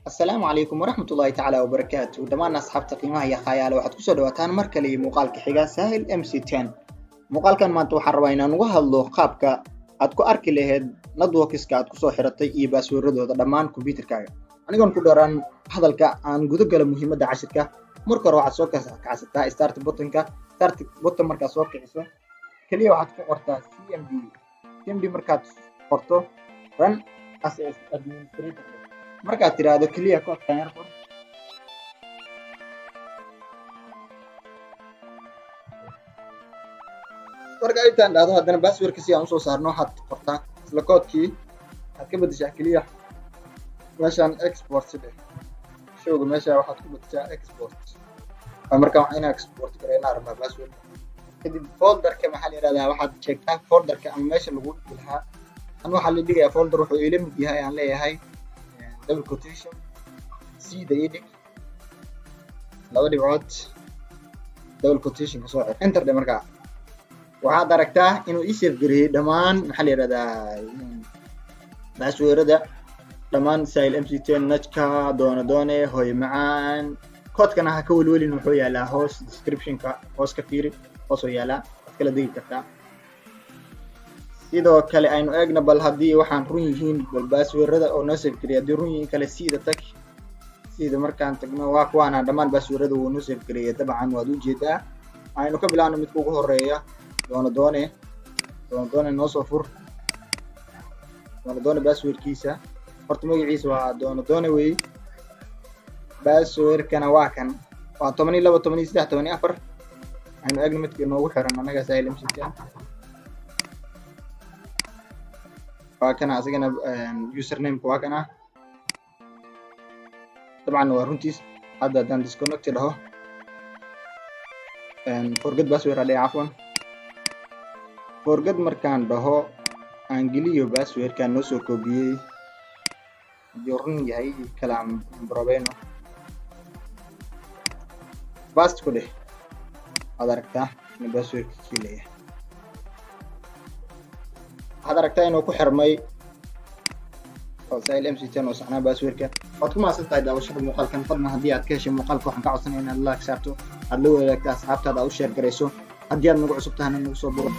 السلام عليكم ورحمة الله تعالى وبركاته دمان أصحاب تقييمها يا خيال waxaad ku soo dhawaataan mar kale muuqaalka xiga Sahil MC10 muuqaalkan maanta waxaan rabaa inaan uga hadlo qaabka aad ku arki lahayd networkska aad ku soo xiratay iyo passwordadooda dhammaan computerkaaga anigoon ku dooran hadalka aan gudo gala muhiimadda cashirka marka hore waxaad soo kacsataa start button markaad soo kiciso kaliya waxaad ku qortaa cmd markaad qorto run as administrator markaad tiraahdo kaliya koodkan yar qor marka intaan dhahdo haddana passwordka si aan usoo saarno waxaad qortaa isla koodkii waxaad ka bedeshaa kaliya meeshaan export sidhe showga meesha waxaad ku bedeshaa export marka waxaan inaan export gareynaa rabaa password kadib folderka maxaa la yidhahdaa waxaad sheegtaa folderka ama meesha lagu dhigi lahaa an waxaa la dhigayaa folder wuxuu ila mid yahay aan leeyahay double quotation C the edit laba dhibcood double quotation ka soo xir enter de markaa waxaad aragtaa inuu ii save gareeyay dhammaan maxaa la yidhahdaa passwordada dhammaan Sahil MC10 najka doone hooy macaan koodkana ha ka welwelin wuxuu yaalaa hoos descriptionka hoos ka fiiri hoos oo yaalaa waad kala degi kartaa sidoo kale aynu eegna bal haddii waxaan run yihiin bal passwordada oo noo save gareeyay haddii run yihiin kale sida tag sida markaan tagno waa kuwaana dhammaan passwordada wuu noo save gareeyay dabcan waad u jeedaa aynu ka bilaabno midka ugu horeeya doone noo soo fur doone passwordkiisa horta magaciisa waa doone wey passwordkana waa kan waa 12 13 14 aynu eegno midka inoogu xiran anaga Sahil MC10 waa kana asagana username waa kana dabcan waa runtiis hadda haddaan disconnect dhaho forget password hadhe cafwan forget markaan dhaho aan geliyo passwordkaan noo soo koobiyey haddii run yahay kalaan barobeyno bast ku dheh waad aragtaa inuu passwordka kii leeyahay waxaad aragtaa inuu ku xirmay oo Sahil MC10 oo saxnaa passwordka waad ku maasan tahay daawashada muuqaalkan fadlan haddii aad ka heshay muuqaalka waxaan ka codsanayaa inaad like saarto aad la wadaagto asxaabtaada u share garayso haddii aad nagu cusub tahana nagu soo buro